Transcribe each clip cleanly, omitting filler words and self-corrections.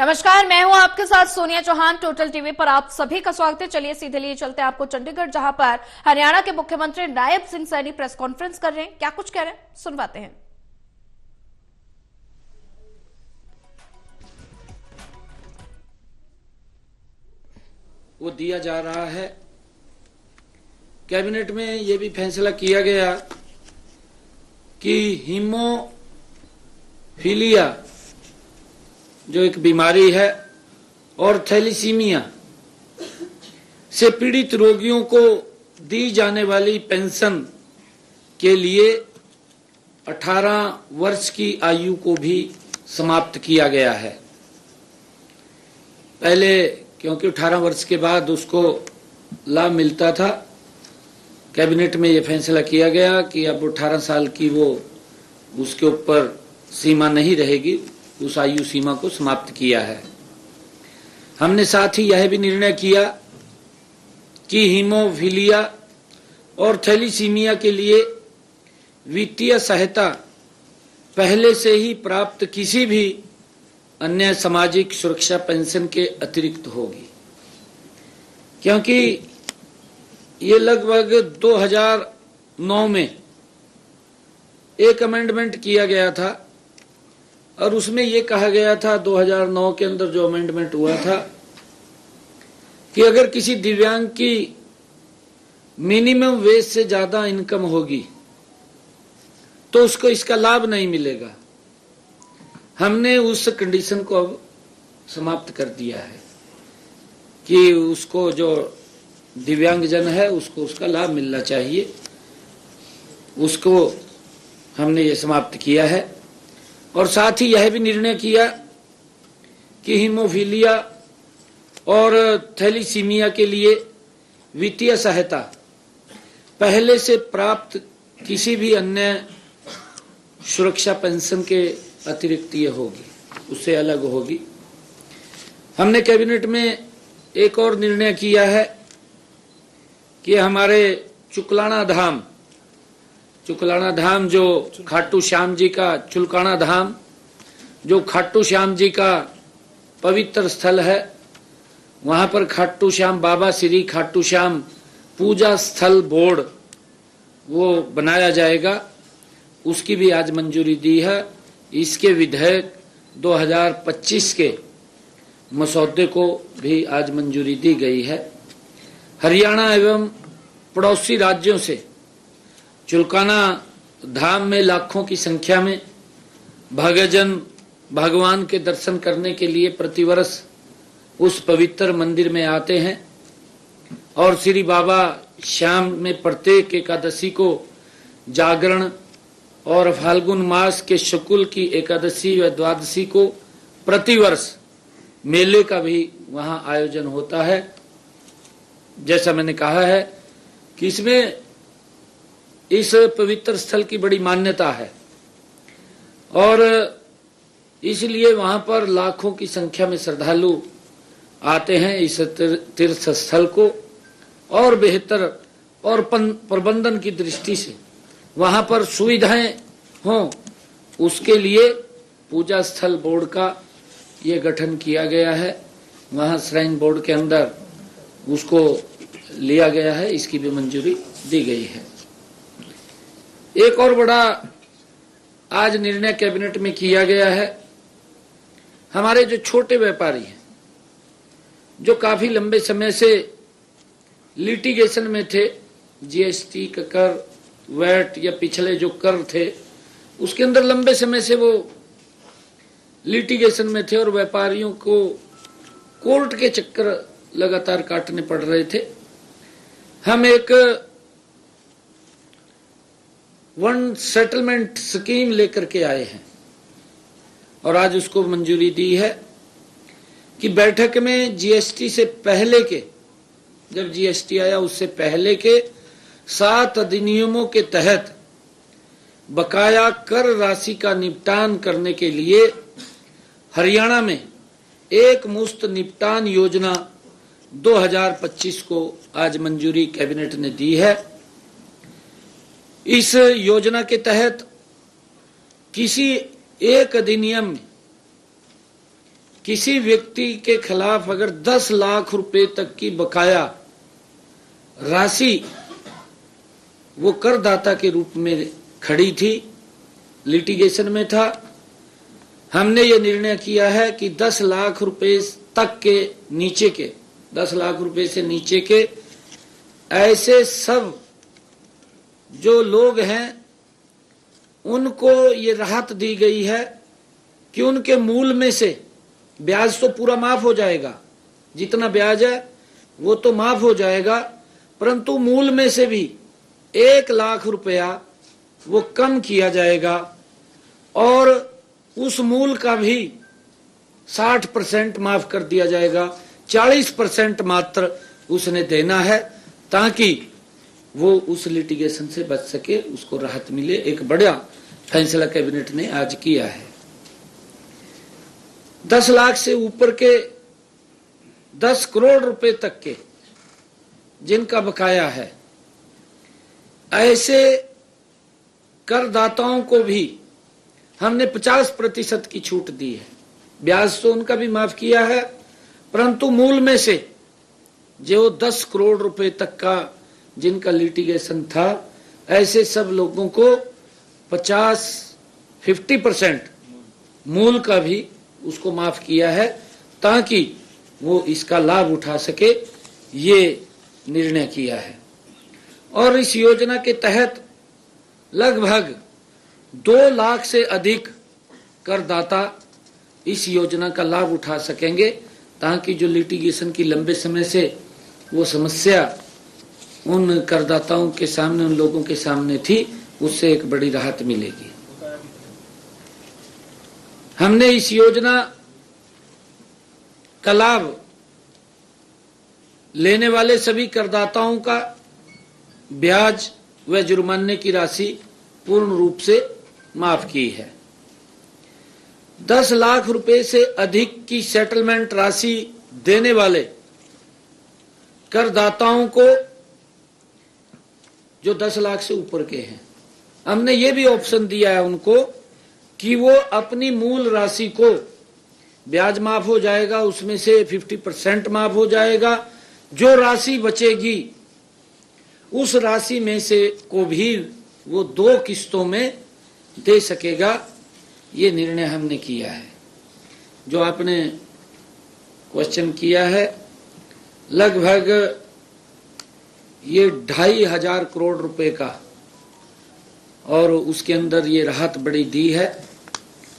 नमस्कार, मैं हूं आपके साथ सोनिया चौहान। टोटल टीवी पर आप सभी का स्वागत है। चलिए सीधे लिए चलते हैं आपको चंडीगढ़, जहां पर हरियाणा के मुख्यमंत्री नायब सिंह सैनी प्रेस कॉन्फ्रेंस कर रहे हैं। क्या कुछ कह रहे हैं, सुनवाते हैं। वो दिया जा रहा है। कैबिनेट में ये भी फैसला किया गया कि हीमोफीलिया जो एक बीमारी है और थैलीसीमिया से पीड़ित रोगियों को दी जाने वाली पेंशन के लिए 18 वर्ष की आयु को भी समाप्त किया गया है। पहले क्योंकि 18 वर्ष के बाद उसको लाभ मिलता था, कैबिनेट में यह फैसला किया गया कि अब 18 साल की वो उसके ऊपर सीमा नहीं रहेगी, उस आयु सीमा को समाप्त किया है। हमने साथ ही यह भी निर्णय किया कि हीमोफीलिया और थैलीसीमिया के लिए वित्तीय सहायता पहले से ही प्राप्त किसी भी अन्य सामाजिक सुरक्षा पेंशन के अतिरिक्त होगी, क्योंकि ये लगभग 2009 में एक अमेंडमेंट किया गया था और उसमें ये कहा गया था, 2009 के अंदर जो अमेंडमेंट हुआ था, कि अगर किसी दिव्यांग की मिनिमम वेज से ज्यादा इनकम होगी तो उसको इसका लाभ नहीं मिलेगा। हमने उस कंडीशन को अब समाप्त कर दिया है कि उसको जो दिव्यांगजन है उसको उसका लाभ मिलना चाहिए, उसको हमने ये समाप्त किया है। और साथ ही यह भी निर्णय किया कि हीमोफीलिया और थैलीसीमिया के लिए वित्तीय सहायता पहले से प्राप्त किसी भी अन्य सुरक्षा पेंशन के अतिरिक्त ये होगी, उससे अलग होगी। हमने कैबिनेट में एक और निर्णय किया है कि हमारे चुकलाना धाम जो खाटू श्याम जी का चुलकाना धाम, जो खाटू श्याम जी का पवित्र स्थल है, वहां पर खाटू श्याम बाबा श्री खाटू श्याम पूजा स्थल बोर्ड वो बनाया जाएगा, उसकी भी आज मंजूरी दी है। इसके विधेयक 2025 के मसौदे को भी आज मंजूरी दी गई है। हरियाणा एवं पड़ोसी राज्यों से चुलकाना धाम में लाखों की संख्या में भक्तजन भगवान के दर्शन करने के लिए प्रतिवर्ष उस पवित्र मंदिर में आते हैं और श्री बाबा श्याम में प्रत्येक एकादशी को जागरण और फाल्गुन मास के शुक्ल की एकादशी व द्वादशी को प्रतिवर्ष मेले का भी वहां आयोजन होता है। जैसा मैंने कहा है कि इसमें इस पवित्र स्थल की बड़ी मान्यता है और इसलिए वहां पर लाखों की संख्या में श्रद्धालु आते हैं इस तीर्थ स्थल को और बेहतर और प्रबंधन की दृष्टि से वहां पर सुविधाएं हों, उसके लिए पूजा स्थल बोर्ड का ये गठन किया गया है। वहां श्राइन बोर्ड के अंदर उसको लिया गया है, इसकी भी मंजूरी दी गई है। एक और बड़ा आज निर्णय कैबिनेट में किया गया है, हमारे जो छोटे व्यापारी हैं जो काफी लंबे समय से लिटिगेशन में थे, जीएसटी का कर, वैट या पिछले जो कर थे उसके अंदर लंबे समय से वो लिटिगेशन में थे और व्यापारियों को कोर्ट के चक्कर लगातार काटने पड़ रहे थे। हम एक वन सेटलमेंट स्कीम लेकर के आए हैं और आज उसको मंजूरी दी है कि बैठक में जीएसटी से पहले के, जब जीएसटी आया उससे पहले के 7 अधिनियमों के तहत बकाया कर राशि का निपटान करने के लिए हरियाणा में एक मुश्त निपटान योजना 2025 को आज मंजूरी कैबिनेट ने दी है। इस योजना के तहत किसी एक अधिनियम में किसी व्यक्ति के खिलाफ अगर 10 लाख रुपए तक की बकाया राशि वो करदाता के रूप में खड़ी थी, लिटिगेशन में था, हमने ये निर्णय किया है कि 10 लाख रुपए तक के नीचे के 10 लाख रुपए से नीचे के ऐसे सब जो लोग हैं उनको ये राहत दी गई है कि उनके मूल में से ब्याज तो पूरा माफ हो जाएगा, जितना ब्याज है वो तो माफ हो जाएगा, परंतु मूल में से भी 1 लाख रुपया वो कम किया जाएगा और उस मूल का भी 60% माफ कर दिया जाएगा। 40% मात्र उसने देना है ताकि वो उस लिटिगेशन से बच सके, उसको राहत मिले। एक बड़ा फैसला कैबिनेट ने आज किया है। 10 लाख से ऊपर के 10 करोड़ रुपए तक के जिनका बकाया है, ऐसे करदाताओं को भी हमने 50% की छूट दी है। ब्याज तो उनका भी माफ किया है, परंतु मूल में से जो 10 करोड़ रुपए तक का जिनका लिटिगेशन था, ऐसे सब लोगों को 50% मूल का भी उसको माफ किया है ताकि वो इसका लाभ उठा सके, ये निर्णय किया है। और इस योजना के तहत लगभग 2 लाख से अधिक करदाता इस योजना का लाभ उठा सकेंगे ताकि जो लिटिगेशन की लंबे समय से वो समस्या उन करदाताओं के सामने, उन लोगों के सामने थी, उससे एक बड़ी राहत मिलेगी। हमने इस योजना का लाभ लेने वाले सभी करदाताओं का ब्याज व जुर्माने की राशि पूर्ण रूप से माफ की है। 10 लाख रुपए से अधिक की सेटलमेंट राशि देने वाले करदाताओं को, जो 10 लाख से ऊपर के हैं, हमने ये भी ऑप्शन दिया है उनको कि वो अपनी मूल राशि को, ब्याज माफ हो जाएगा, उसमें से 50% माफ हो जाएगा, जो राशि बचेगी उस राशि में से को भी वो 2 किस्तों में दे सकेगा। ये निर्णय हमने किया है। जो आपने क्वेश्चन किया है, लगभग ये 2,500 करोड़ रुपए का, और उसके अंदर ये राहत बड़ी दी है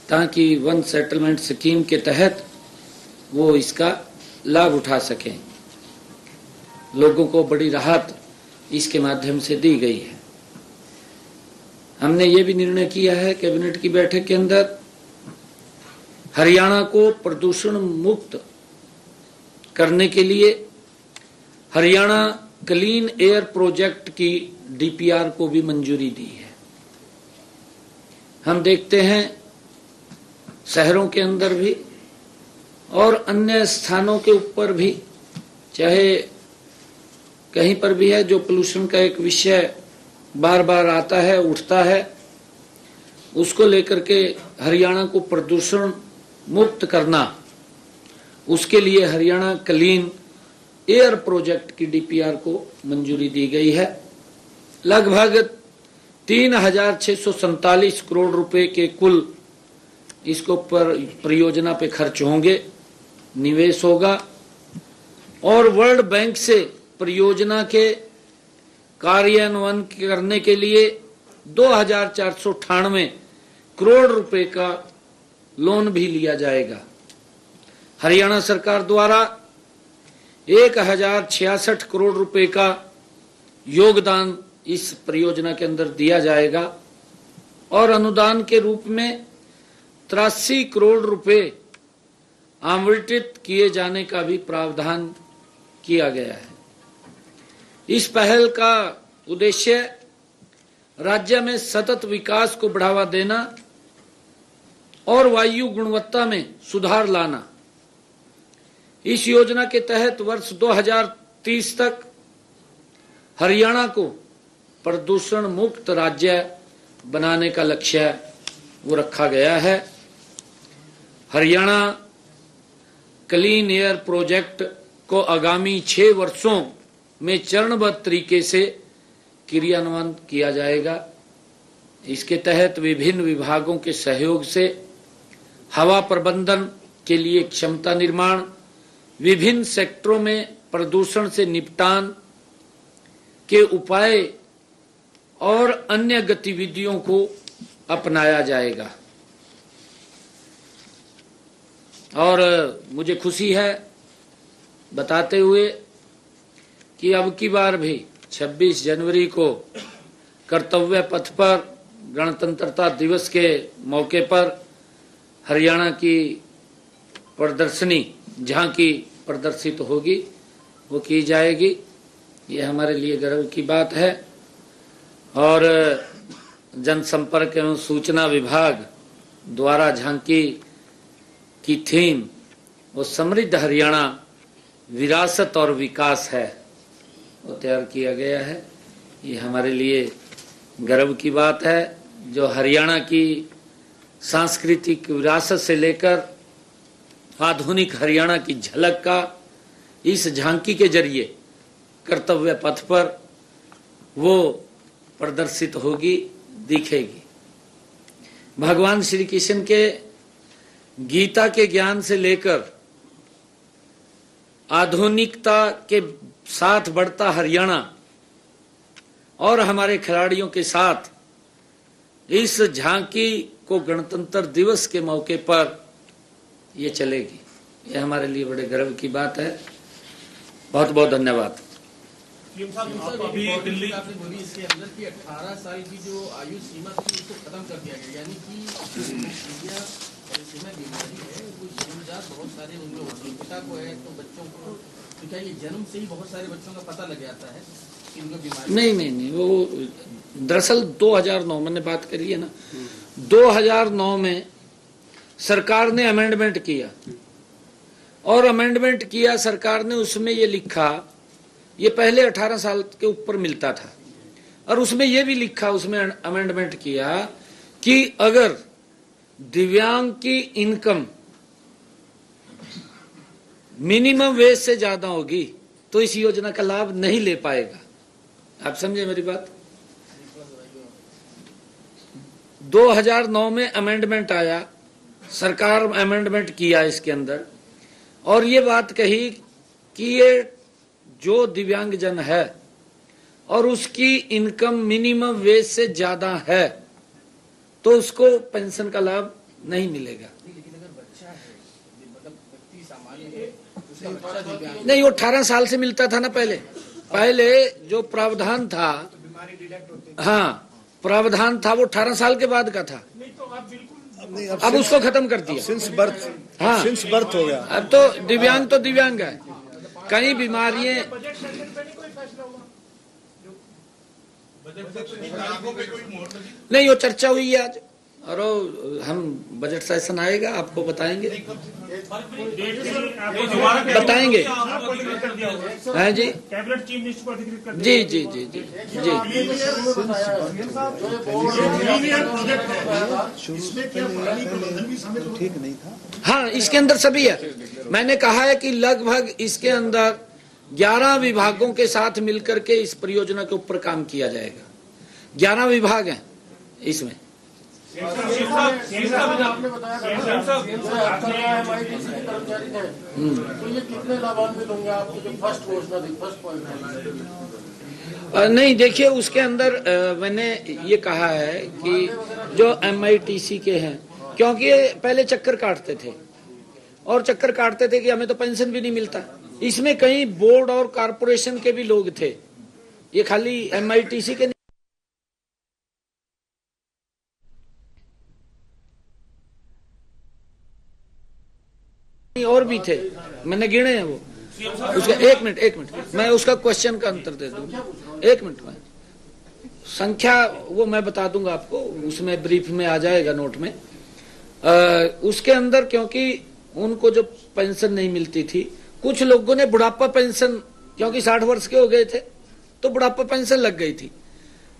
ताकि वन सेटलमेंट स्कीम के तहत वो इसका लाभ उठा सकें। लोगों को बड़ी राहत इसके माध्यम से दी गई है। हमने ये भी निर्णय किया है कैबिनेट की बैठक के अंदर, हरियाणा को प्रदूषण मुक्त करने के लिए हरियाणा क्लीन एयर प्रोजेक्ट की डीपीआर को भी मंजूरी दी है। हम देखते हैं शहरों के अंदर भी और अन्य स्थानों के ऊपर भी, चाहे कहीं पर भी है, जो पोल्यूशन का एक विषय बार बार आता है, उठता है, उसको लेकर के हरियाणा को प्रदूषण मुक्त करना, उसके लिए हरियाणा क्लीन एयर प्रोजेक्ट की डीपीआर को मंजूरी दी गई है। लगभग 3,647 करोड़ रुपए के कुल इसको पर परियोजना पे खर्च होंगे, निवेश होगा, और वर्ल्ड बैंक से परियोजना के कार्यान्वयन करने के लिए 2,498 करोड़ रुपए का लोन भी लिया जाएगा। हरियाणा सरकार द्वारा 1,066 करोड़ रुपए का योगदान इस परियोजना के अंदर दिया जाएगा और अनुदान के रूप में 83 करोड़ रुपए आवंटित किए जाने का भी प्रावधान किया गया है। इस पहल का उद्देश्य राज्य में सतत विकास को बढ़ावा देना और वायु गुणवत्ता में सुधार लाना। इस योजना के तहत वर्ष 2030 तक हरियाणा को प्रदूषण मुक्त राज्य बनाने का लक्ष्य वो रखा गया है। हरियाणा क्लीन एयर प्रोजेक्ट को आगामी 6 वर्षों में चरणबद्ध तरीके से क्रियान्वयन किया जाएगा। इसके तहत विभिन्न विभागों के सहयोग से हवा प्रबंधन के लिए क्षमता निर्माण, विभिन्न सेक्टरों में प्रदूषण से निपटान के उपाय और अन्य गतिविधियों को अपनाया जाएगा। और मुझे खुशी है बताते हुए कि अब की बार भी 26 जनवरी को कर्तव्य पथ पर गणतंत्रता दिवस के मौके पर हरियाणा की प्रदर्शनी झांकी प्रदर्शित होगी, वो की जाएगी। ये हमारे लिए गर्व की बात है। और जनसंपर्क एवं सूचना विभाग द्वारा झांकी की थीम वो समृद्ध हरियाणा विरासत और विकास है, वो तैयार किया गया है। ये हमारे लिए गर्व की बात है, जो हरियाणा की सांस्कृतिक विरासत से लेकर आधुनिक हरियाणा की झलक का इस झांकी के जरिए कर्तव्य पथ पर वो प्रदर्शित होगी, दिखेगी। भगवान श्री कृष्ण के गीता के ज्ञान से लेकर आधुनिकता के साथ बढ़ता हरियाणा और हमारे खिलाड़ियों के साथ इस झांकी को गणतंत्र दिवस के मौके पर ये चलेगी। ये हमारे लिए बड़े गर्व की बात है। बहुत बहुत धन्यवाद। अभी दिल्ली इसके अंदर की 18 साल की जो आयु सीमा थी उसको खत्म कर दिया गया, यानी कि बीमारी है वो जन्मजात बहुत सारे उनमें होती है। पिता को है तो बच्चों को, तो क्या ये जन्म से ही बहुत सारे बच्चों का पता लग जाता है कि इनको बीमारी? नहीं, वो दरअसल 2009 मैंने बात करी है ना, 2009 में सरकार ने अमेंडमेंट किया और अमेंडमेंट किया सरकार ने, उसमें ये लिखा, ये पहले 18 साल के ऊपर मिलता था और उसमें ये भी लिखा, उसमें अमेंडमेंट किया कि अगर दिव्यांग की इनकम मिनिमम वेज से ज्यादा होगी तो इस योजना का लाभ नहीं ले पाएगा। आप समझे मेरी बात? 2009 में अमेंडमेंट आया, सरकार अमेंडमेंट किया इसके अंदर और ये बात कही कि ये जो दिव्यांगजन है और उसकी इनकम मिनिमम वेज से ज्यादा है तो उसको पेंशन का लाभ नहीं मिलेगा। लेकिन अगर बच्चा है, मतलब व्यक्ति सामान्य है, उसका बच्चा दिव्यांग, नहीं, वो 18 साल से मिलता था ना। पहले जो प्रावधान था, हाँ प्रावधान था, वो 18 साल के बाद का था। अब उसको खत्म कर दिया, सिंस बर्थ। हाँ सिंस बर्थ हो गया। अब तो दिव्यांग है। कई बीमारियां नहीं, वो चर्चा हुई है आज और हम बजट सेशन आएगा आपको बताएंगे। हाँ जी, कैबिनेट चीफ मिनिस्टर को अधिकृत कर जी जी जी जी जी। ठीक नहीं था। हाँ, इसके अंदर सभी है। मैंने कहा है कि लगभग इसके अंदर 11 विभागों के साथ मिलकर के इस परियोजना के ऊपर काम किया जाएगा। 11 विभाग हैं इसमें। आपने बताया कर्मचारी है, तो ये कितने लाभान्वित होंगे? आपकी जो फर्स्ट घोषणा थी, फर्स्ट पॉइंट है। नहीं, देखिए उसके अंदर मैंने ये कहा है कि जो MITC के हैं, क्योंकि ये पहले चक्कर काटते थे और चक्कर काटते थे कि हमें तो पेंशन भी नहीं मिलता। इसमें कई बोर्ड और कारपोरेशन के भी लोग थे, ये खाली MITC के और भी थे, मैंने गिने हैं वो। उसका एक मिनट मैं उसका क्वेश्चन का आंसर दे दूं। एक मिनट में संख्या वो मैं बता दूंगा आपको, उसमें ब्रीफ में आ जाएगा नोट में। उसके अंदर क्योंकि उनको जो पेंशन नहीं मिलती थी, कुछ लोगों ने बुढ़ापा पेंशन, क्योंकि 60 वर्ष के हो गए थे तो बुढ़ापा पेंशन लग गई थी,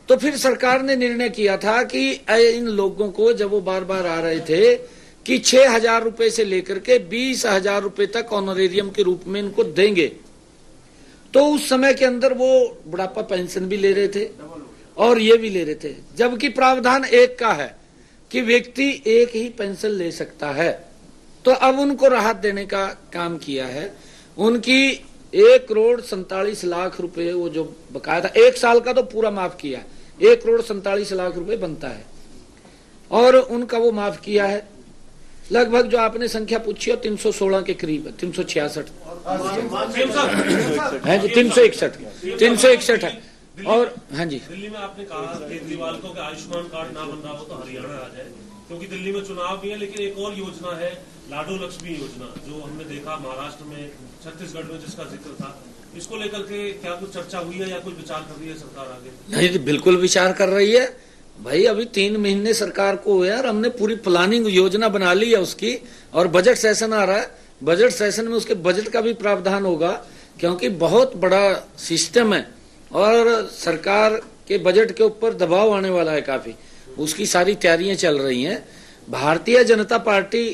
तो फिर सरकार ने निर्णय किया था कि इन लोगों को जब वो बार बार आ रहे थे कि 6,000 रुपए से लेकर के 20,000 रुपए तक ऑनरेरियम के रूप में इनको देंगे। तो उस समय के अंदर वो बुढ़ापा पेंशन भी ले रहे थे और ये भी ले रहे थे, जबकि प्रावधान एक का है कि व्यक्ति एक ही पेंशन ले सकता है। तो अब उनको राहत देने का काम किया है। उनकी 1,47,00,000 रुपए वो जो बकाया था, 1 साल का तो पूरा माफ किया है, 1,47,00,000 रुपए बनता है और उनका वो माफ किया है। लगभग जो आपने संख्या पूछी हो 316 के करीब है, 366 है जी, 361 है। और हाँ जी, दिल्ली में आपने कहा केजरीवाल को कि आयुष्मान कार्ड ना बन रहा हो तो हरियाणा आ जाए, क्योंकि दिल्ली में चुनाव भी है। लेकिन एक और योजना है लाडो लक्ष्मी योजना, जो हमने देखा महाराष्ट्र में, छत्तीसगढ़ में जिसका जिक्र था, इसको लेकर के क्या कुछ चर्चा हुई है या कुछ विचार कर रही है सरकार आगे? नहीं, बिल्कुल विचार कर रही है भाई। अभी 3 महीने सरकार को हुए और हमने पूरी प्लानिंग योजना बना ली है उसकी, और बजट सेशन आ रहा है। बजट सेशन में उसके बजट का भी प्रावधान होगा, क्योंकि बहुत बड़ा सिस्टम है और सरकार के बजट के ऊपर दबाव आने वाला है काफी। उसकी सारी तैयारियां चल रही हैं। भारतीय जनता पार्टी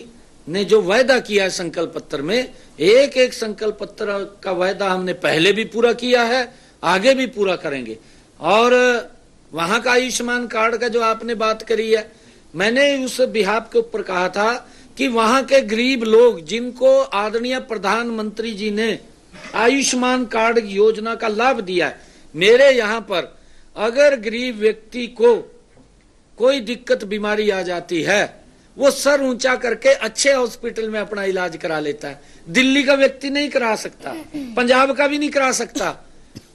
ने जो वायदा किया है संकल्प पत्र में, एक एक संकल्प पत्र का वायदा हमने पहले भी पूरा किया है, आगे भी पूरा करेंगे। और वहां का आयुष्मान कार्ड का जो आपने बात करी है, मैंने उस बिहाफ के ऊपर कहा था कि वहां के गरीब लोग जिनको आदरणीय प्रधानमंत्री जी ने आयुष्मान कार्ड योजना का लाभ दिया है, मेरे यहाँ पर अगर गरीब व्यक्ति को कोई दिक्कत बीमारी आ जाती है, वो सर ऊंचा करके अच्छे हॉस्पिटल में अपना इलाज करा लेता है। दिल्ली का व्यक्ति नहीं करा सकता, पंजाब का भी नहीं करा सकता,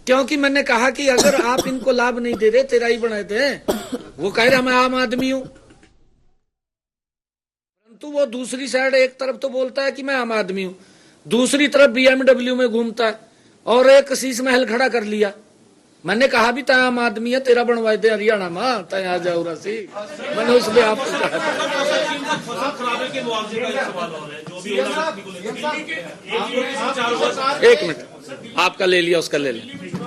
क्योंकि मैंने कहा कि अगर आप इनको लाभ नहीं दे रहे, तेरा ही बनाए थे। वो कह रहे मैं आम आदमी हूं, परंतु वो दूसरी साइड एक तरफ तो बोलता है कि मैं आम आदमी हूं, दूसरी तरफ BMW में घूमता है और एक शीश महल खड़ा कर लिया। मैंने कहा भी तय आम आदमी है, तेरा बनवाए दे हरियाणा में, तय आ जाओ राशि। मैंने उसमें आपको कहा था। एक मिनट, आपका ले लिया, उसका ले लिया।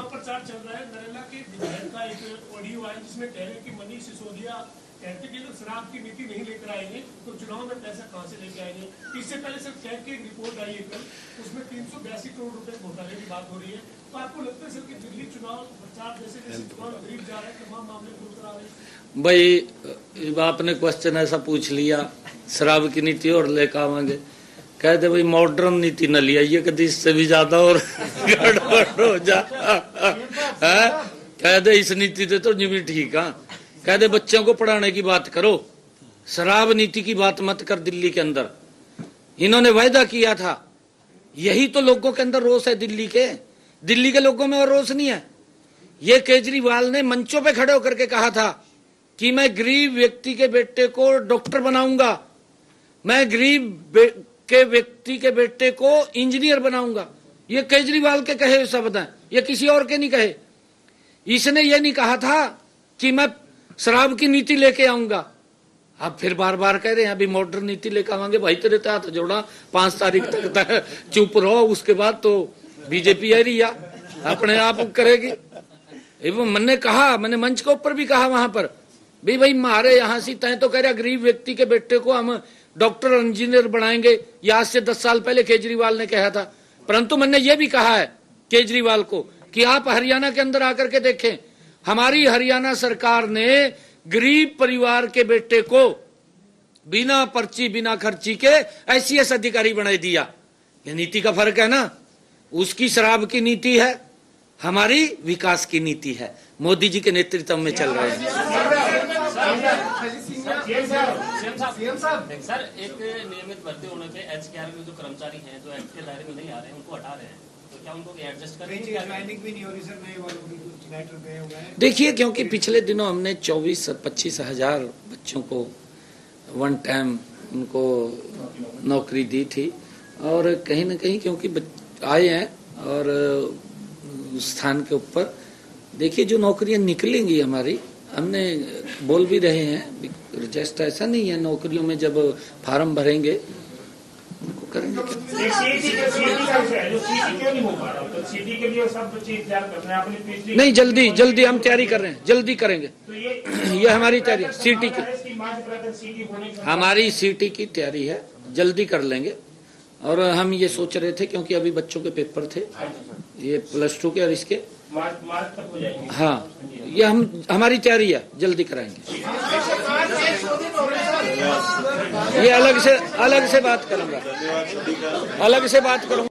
प्रचार चल रहा है, नरेला के विधायक का एक ऑडियो आया जिसमें कह रहे कि मनीष सिसोदिया कहते कि तो शराब की नीति नहीं लेकर आएंगे तो चुनाव में पैसा कहां से लेके आएंगे। इससे पहले सर कैग की एक रिपोर्ट आई है कल, उसमें 382 करोड़ रुपए घोटाले की बात हो रही है। तो आपको लगता है सर कि दिल्ली चुनाव प्रचार जैसे जैसे चुनाव करीब जा रहा है, तमाम मामले खुलकर आ रहे हैं? भाई आपने क्वेश्चन ऐसा पूछ लिया, शराब की नीति और लेकर आवांगे, कह दे भाई मॉडर्न नीति न लिया, ये कभी इससे भी ज्यादा और गड़बड़ हो जा। कह दे इस नीति से तो जिम्मे ठीक है, कह दे बच्चों को पढ़ाने की बात करो, शराब नीति की बात मत कर। दिल्ली के अंदर इन्होंने वायदा किया था, यही तो लोगों के अंदर रोष है। दिल्ली के लोगों में और रोष नहीं है। ये केजरीवाल ने मंचों पे खड़े होकर के कहा था कि मैं गरीब व्यक्ति के बेटे को डॉक्टर बनाऊंगा, मैं गरीब के व्यक्ति के बेटे को इंजीनियर बनाऊंगा। ये केजरीवाल के कहे शब्द हैं, ये किसी और के नहीं कहे। इसने ये नहीं कहा था कि मैं शराब की नीति लेके आऊंगा। अब फिर बार बार कह रहे हैं अभी मॉडर्न नीति लेकर आवांगे। भाई तेरे हाथ जोड़ा, 5 तारीख तक चुप रहो, उसके बाद तो बीजेपी आ रही है, अपने आप करेगी। मैंने कहा, मैंने मंच के ऊपर भी कहा वहां पर भी, भाई हमारे यहाँ से तय तो कह रहा गरीब व्यक्ति के बेटे को हम डॉक्टर और इंजीनियर बनाएंगे। ये आज से 10 साल पहले केजरीवाल ने कहा था। परंतु मैंने ये भी कहा है केजरीवाल को कि आप हरियाणा के अंदर आकर के देखें, हमारी हरियाणा सरकार ने गरीब परिवार के बेटे को बिना पर्ची बिना खर्ची के ICS अधिकारी बना दिया। ये नीति का फर्क है ना। उसकी शराब की नीति है, हमारी विकास की नीति है, मोदी जी के नेतृत्व में चल रहे हैं। सर एक नियमित भर्ती होने पे HKR में जो कर्मचारी हैं जो एक्ट के दायरे में नहीं आ रहे हैं उनको हटा रहे हैं, तो क्या उनको एडजस्ट करेंगे? भी नहीं हो रही सर, नए वालों की। देखिए, क्योंकि पिछले दिनों हमने 24-25 हजार बच्चों को वन टाइम उनको नौकरी दी थी, और कहीं ना कहीं क्योंकि आए हैं और स्थान के ऊपर देखिए जो नौकरियां निकलेंगी हमारी, हमने बोल भी रहे हैं, जस्ट ऐसा नहीं है नौकरियों में जब फार्म भरेंगे उनको करेंगे। नहीं, जल्दी हम तैयारी कर रहे हैं, जल्दी करेंगे। ये हमारी तैयारी है सीटी की। मार्च अप्रैल सीटी होने का हमारी सीटी की तैयारी है, जल्दी कर लेंगे। और हम ये सोच रहे थे क्योंकि अभी बच्चों के पेपर थे, ये +2 के और इसके मार्च तक हो जाएगी। हाँ, ये हमारी तैयारी है, जल्दी कराएंगे। ये अलग से बात करूंगा, अलग से बात करूंगा।